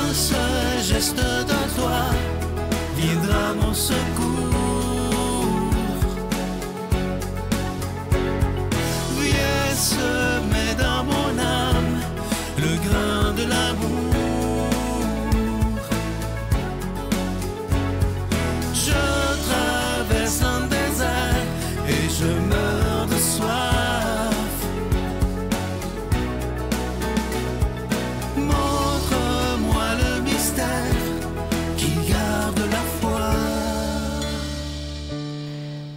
d'un seul geste de toi viendra mon secours. Viens semer dans mon âme le grain de l'amour. Je traverse un désert et je meurs de soif. Montre-moi le mystère qui garde la foi.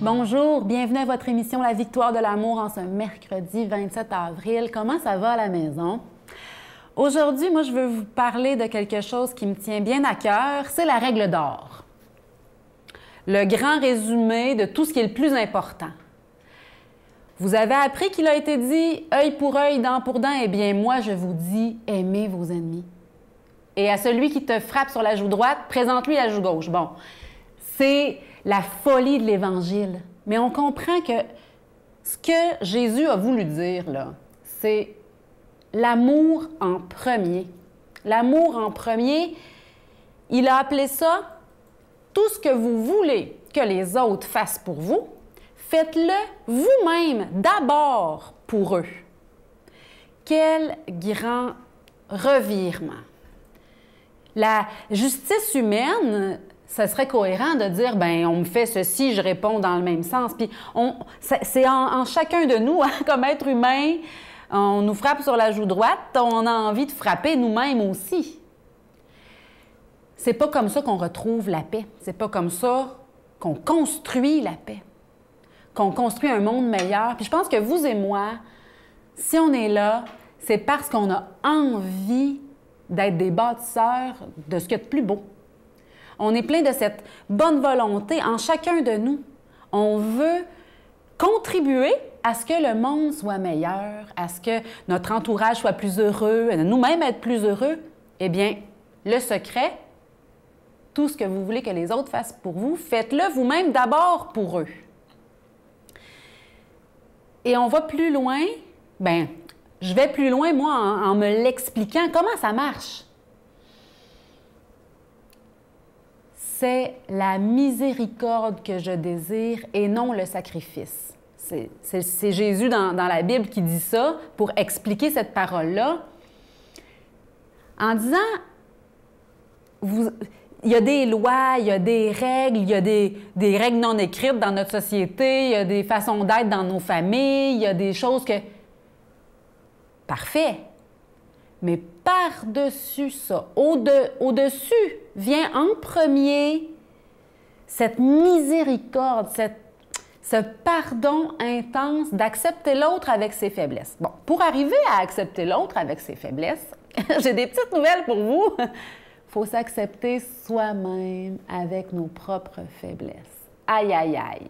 Bonjour, bienvenue à votre émission La Victoire de l'amour en ce mercredi 27 avril. Comment ça va à la maison? Aujourd'hui, moi, je veux vous parler de quelque chose qui me tient bien à cœur, c'est la règle d'or. Le grand résumé de tout ce qui est le plus important. Vous avez appris qu'il a été dit « œil pour œil, dent pour dent », eh bien moi, je vous dis « aimez vos ennemis ». Et à celui qui te frappe sur la joue droite, présente-lui la joue gauche. Bon, c'est la folie de l'Évangile. Mais on comprend que ce que Jésus a voulu dire, là, c'est l'amour en premier. L'amour en premier, il a appelé ça « tout ce que vous voulez que les autres fassent pour vous, faites-le vous-même d'abord pour eux. » Quel grand revirement! La justice humaine, ce serait cohérent de dire, ben on me fait ceci, je réponds dans le même sens. Puis c'est en chacun de nous, hein, comme être humain, on nous frappe sur la joue droite, on a envie de frapper nous-mêmes aussi. C'est pas comme ça qu'on retrouve la paix. C'est pas comme ça qu'on construit la paix, qu'on construit un monde meilleur. Puis je pense que vous et moi, si on est là, c'est parce qu'on a envie d'être des bâtisseurs de ce qu'il y a de plus beau. On est plein de cette bonne volonté en chacun de nous. On veut contribuer à ce que le monde soit meilleur, à ce que notre entourage soit plus heureux, nous-mêmes être plus heureux. Eh bien, le secret, tout ce que vous voulez que les autres fassent pour vous, faites-le vous-même d'abord pour eux. Et on va plus loin, bien, je vais plus loin, moi, en me l'expliquant. Comment ça marche? C'est la miséricorde que je désire et non le sacrifice. C'est Jésus dans la Bible qui dit ça pour expliquer cette parole-là. En disant, il y a des lois, il y a des règles, il y a des règles non écrites dans notre société, il y a des façons d'être dans nos familles, il y a des choses que... Parfait. Mais par-dessus ça, au-dessus, vient en premier cette miséricorde, ce pardon intense d'accepter l'autre avec ses faiblesses. Bon, pour arriver à accepter l'autre avec ses faiblesses, j'ai des petites nouvelles pour vous. Il faut s'accepter soi-même avec nos propres faiblesses. Aïe, aïe, aïe.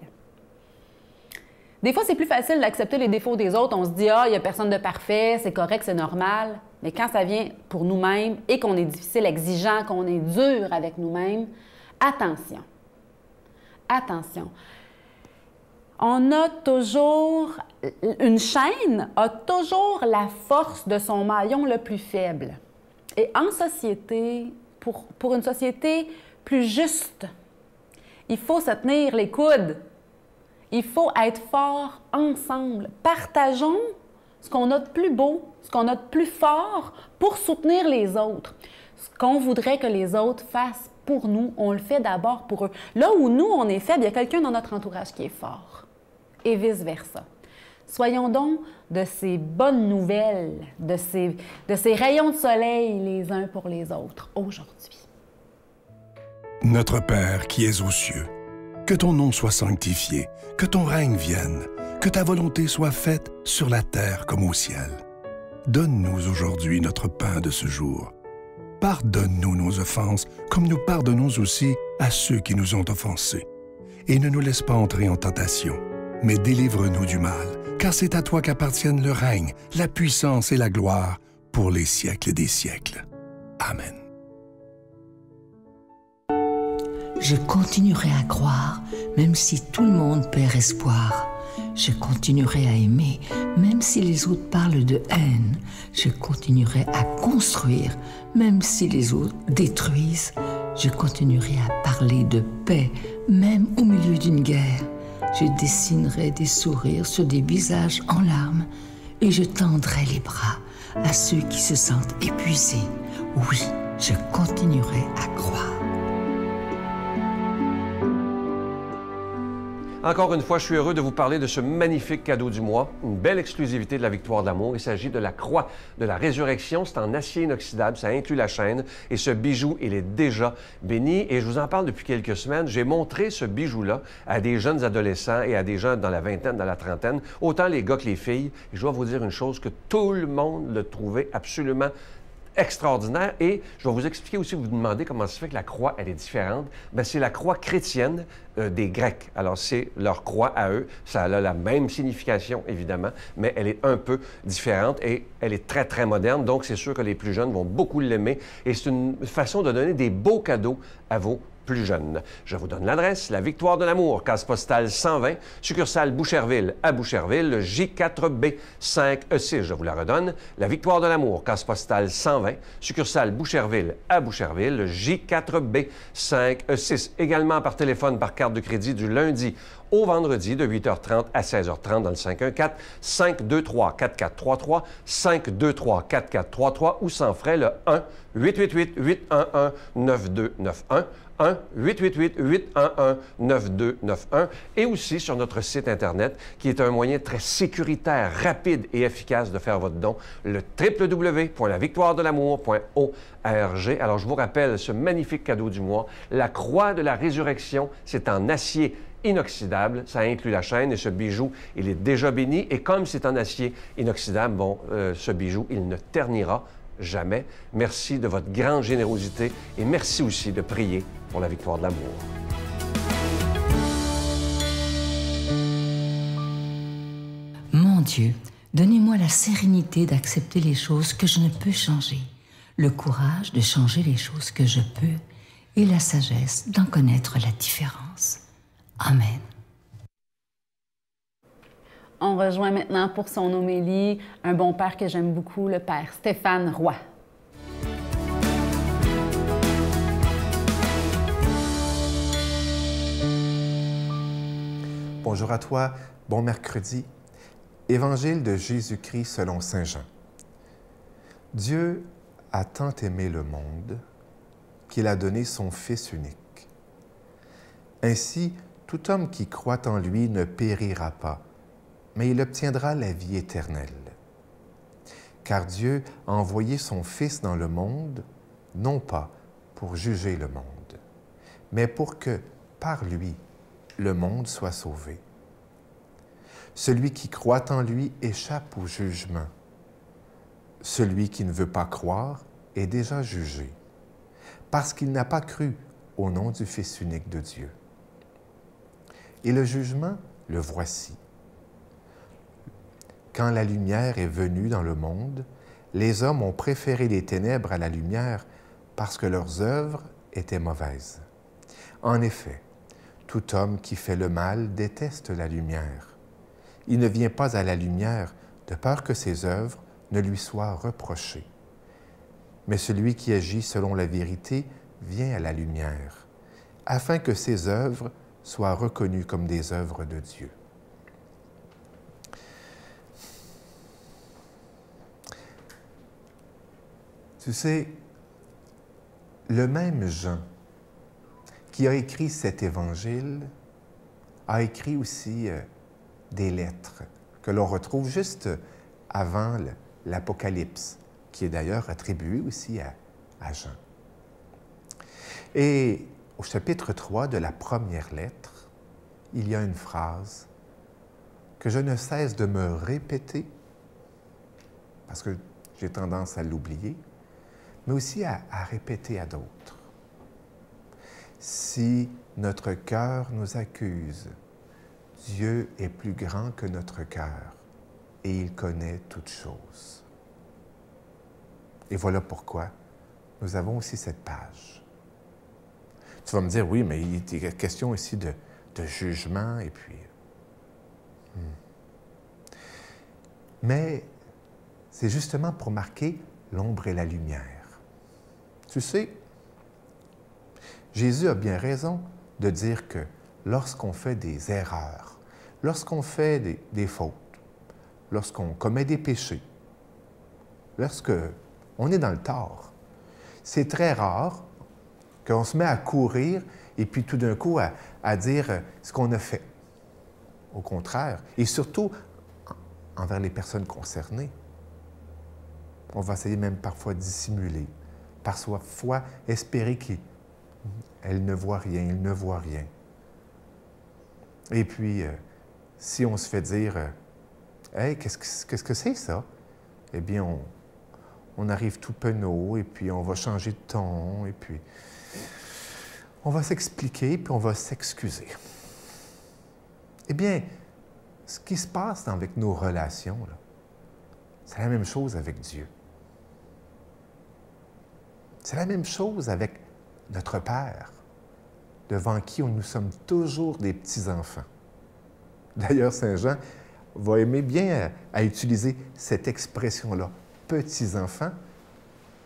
Des fois, c'est plus facile d'accepter les défauts des autres. On se dit « Ah, il n'y a personne de parfait, c'est correct, c'est normal. » Mais quand ça vient pour nous-mêmes et qu'on est difficile, exigeant, qu'on est dur avec nous-mêmes, attention. Attention. On a toujours... Une chaîne a toujours la force de son maillon le plus faible. Et en société, pour une société plus juste, il faut se tenir les coudes. Il faut être forts ensemble. Partageons ce qu'on a de plus beau, ce qu'on a de plus fort pour soutenir les autres. Ce qu'on voudrait que les autres fassent pour nous, on le fait d'abord pour eux. Là où nous, on est faible, il y a quelqu'un dans notre entourage qui est fort. Et vice-versa. Soyons donc de ces bonnes nouvelles, de ces rayons de soleil les uns pour les autres aujourd'hui. Notre Père qui es aux cieux, que ton nom soit sanctifié, que ton règne vienne, que ta volonté soit faite sur la terre comme au ciel. Donne-nous aujourd'hui notre pain de ce jour. Pardonne-nous nos offenses, comme nous pardonnons aussi à ceux qui nous ont offensés. Et ne nous laisse pas entrer en tentation, mais délivre-nous du mal, car c'est à toi qu'appartiennent le règne, la puissance et la gloire pour les siècles des siècles. Amen. Je continuerai à croire, même si tout le monde perd espoir. Je continuerai à aimer, même si les autres parlent de haine. Je continuerai à construire, même si les autres détruisent. Je continuerai à parler de paix, même au milieu d'une guerre. Je dessinerai des sourires sur des visages en larmes et je tendrai les bras à ceux qui se sentent épuisés. Oui, je continuerai à croire. Encore une fois, je suis heureux de vous parler de ce magnifique cadeau du mois, une belle exclusivité de la Victoire de l'amour. Il s'agit de la croix de la résurrection. C'est en acier inoxydable, ça inclut la chaîne. Et ce bijou, il est déjà béni. Et je vous en parle depuis quelques semaines. J'ai montré ce bijou-là à des jeunes adolescents et à des jeunes dans la vingtaine, dans la trentaine, autant les gars que les filles. Et je dois vous dire une chose, que tout le monde le trouvait absolument extraordinaire. Et je vais vous expliquer aussi, vous vous demandez comment ça fait que la croix, elle est différente. Bien, c'est la croix chrétienne des Grecs. Alors, c'est leur croix à eux. Ça a la même signification, évidemment, mais elle est un peu différente et elle est très, très moderne. Donc, c'est sûr que les plus jeunes vont beaucoup l'aimer. Et c'est une façon de donner des beaux cadeaux à vos plus jeunes. Je vous donne l'adresse, la Victoire de l'amour, case postale 120, succursale Boucherville à Boucherville, le J4B 5E6. Je vous la redonne, la Victoire de l'amour, case postale 120, succursale Boucherville à Boucherville, le J4B 5E6. Également par téléphone, par carte de crédit du lundi au vendredi de 8h30 à 16h30 dans le 514-523-4433, 523-4433 ou sans frais le 1-888-811-9291. 1-888-811-9291 et aussi sur notre site Internet qui est un moyen très sécuritaire, rapide et efficace de faire votre don, le www.lavictoiredelamour.org. Alors, je vous rappelle ce magnifique cadeau du mois, la croix de la résurrection, c'est en acier inoxydable, ça inclut la chaîne et ce bijou, il est déjà béni et comme c'est en acier inoxydable, bon, ce bijou, il ne ternira jamais. Merci de votre grande générosité et merci aussi de prier pour la victoire de l'amour. Mon Dieu, donnez-moi la sérénité d'accepter les choses que je ne peux changer, le courage de changer les choses que je peux et la sagesse d'en connaître la différence. Amen. On rejoint maintenant pour son homélie un bon père que j'aime beaucoup, le père Stéphane Roy. Bonjour à toi, bon mercredi. Évangile de Jésus-Christ selon saint Jean. Dieu a tant aimé le monde qu'il a donné son Fils unique. Ainsi, tout homme qui croit en lui ne périra pas, mais il obtiendra la vie éternelle. Car Dieu a envoyé son Fils dans le monde, non pas pour juger le monde, mais pour que, par lui, le monde soit sauvé. Celui qui croit en lui échappe au jugement. Celui qui ne veut pas croire est déjà jugé, parce qu'il n'a pas cru au nom du Fils unique de Dieu. Et le jugement, le voici. Quand la lumière est venue dans le monde, les hommes ont préféré les ténèbres à la lumière parce que leurs œuvres étaient mauvaises. En effet, tout homme qui fait le mal déteste la lumière. Il ne vient pas à la lumière de peur que ses œuvres ne lui soient reprochées. Mais celui qui agit selon la vérité vient à la lumière, afin que ses œuvres soient reconnues comme des œuvres de Dieu. Tu sais, le même Jean qui a écrit cet évangile a écrit aussi des lettres que l'on retrouve juste avant l'Apocalypse, qui est d'ailleurs attribué aussi à Jean. Et au chapitre 3 de la première lettre, il y a une phrase que je ne cesse de me répéter, parce que j'ai tendance à l'oublier, mais aussi à répéter à d'autres. Si notre cœur nous accuse, Dieu est plus grand que notre cœur et il connaît toutes choses. Et voilà pourquoi nous avons aussi cette page. Tu vas me dire, oui, mais il est question ici de jugement et puis... Mais c'est justement pour marquer l'ombre et la lumière. Tu sais, Jésus a bien raison de dire que lorsqu'on fait des erreurs, lorsqu'on fait des fautes, lorsqu'on commet des péchés, lorsqu'on est dans le tort, c'est très rare qu'on se met à courir et puis tout d'un coup à dire ce qu'on a fait. Au contraire, et surtout envers les personnes concernées. On va essayer même parfois de dissimuler, parfois espérer qu'elle ne voit rien, il ne voit rien. Et puis, si on se fait dire « Hey, qu'est-ce que c'est ça? » Eh bien, on arrive tout penaud, et puis on va changer de ton, et puis on va s'expliquer, puis on va s'excuser. Eh bien, ce qui se passe avec nos relations, c'est la même chose avec Dieu. C'est la même chose avec notre Père, devant qui nous sommes toujours des petits-enfants. D'ailleurs, Saint Jean va aimer bien à utiliser cette expression-là, « petits-enfants »,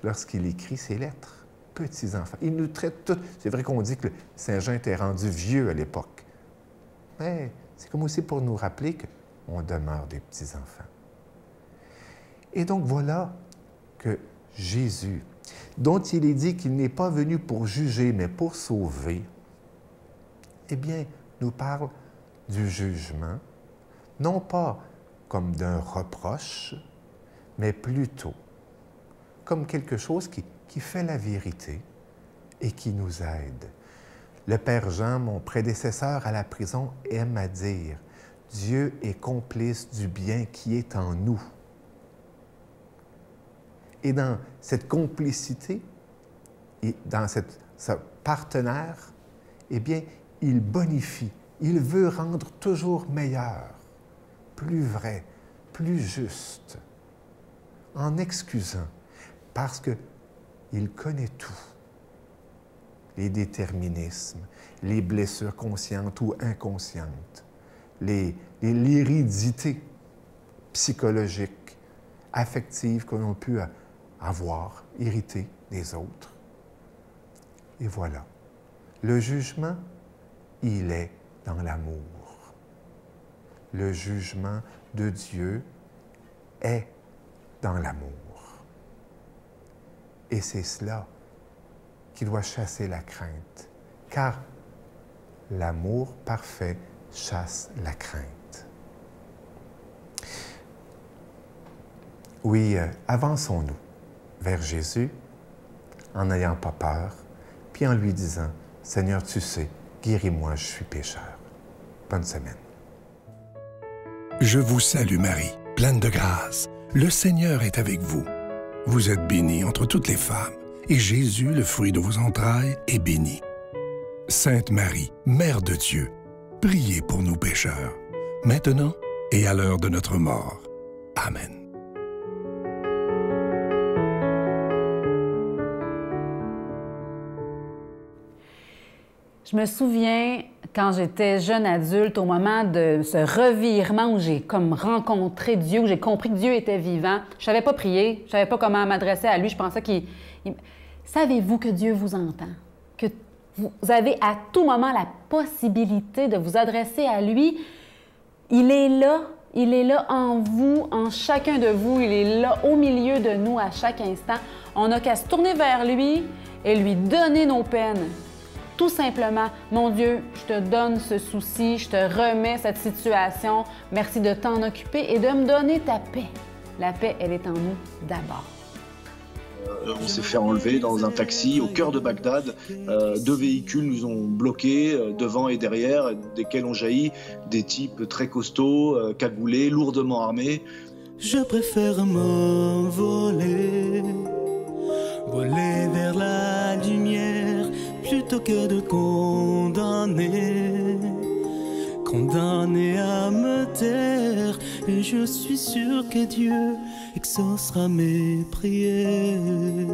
lorsqu'il écrit ses lettres. « Petits-enfants ». Il nous traite tous. C'est vrai qu'on dit que Saint Jean était rendu vieux à l'époque. Mais c'est comme aussi pour nous rappeler qu'on demeure des petits-enfants. Et donc voilà que Jésus, dont il est dit qu'il n'est pas venu pour juger, mais pour sauver, eh bien, nous parle du jugement, non pas comme d'un reproche, mais plutôt comme quelque chose qui fait la vérité et qui nous aide. Le Père Jean, mon prédécesseur à la prison, aime à dire « Dieu est complice du bien qui est en nous ». Et dans cette complicité, et dans ce partenaire, eh bien, il bonifie, il veut rendre toujours meilleur, plus vrai, plus juste, en excusant, parce qu'il connaît tout. Les déterminismes, les blessures conscientes ou inconscientes, l'hérédité psychologique, affective que l'on peut avoir, hériter des autres. Et voilà. Le jugement, il est dans l'amour. Le jugement de Dieu est dans l'amour. Et c'est cela qui doit chasser la crainte, car l'amour parfait chasse la crainte. Oui, avançons-nous vers Jésus en n'ayant pas peur, puis en lui disant, « Seigneur, tu sais, guéris-moi, je suis pécheur. » Bonne semaine. Je vous salue Marie, pleine de grâce. Le Seigneur est avec vous. Vous êtes bénie entre toutes les femmes, et Jésus, le fruit de vos entrailles, est béni. Sainte Marie, Mère de Dieu, priez pour nous pécheurs, maintenant et à l'heure de notre mort. Amen. Je me souviens, quand j'étais jeune adulte, au moment de ce revirement où j'ai comme rencontré Dieu, où j'ai compris que Dieu était vivant, je ne savais pas prier, je ne savais pas comment m'adresser à lui, je pensais qu'il... Savez-vous que Dieu vous entend? Que vous avez à tout moment la possibilité de vous adresser à lui? Il est là en vous, en chacun de vous, il est là au milieu de nous à chaque instant. On n'a qu'à se tourner vers lui et lui donner nos peines. Tout simplement, mon Dieu, je te donne ce souci, je te remets cette situation. Merci de t'en occuper et de me donner ta paix. La paix, elle est en nous d'abord. On s'est fait enlever dans un taxi au cœur de Bagdad. 2 véhicules nous ont bloqués devant et derrière, desquels ont jailli des types très costauds, cagoulés, lourdement armés. Je préfère m'envoler, voler vers la lumière, plutôt que de condamner à me taire. Et je suis sûr que Dieu exaucera mes prières.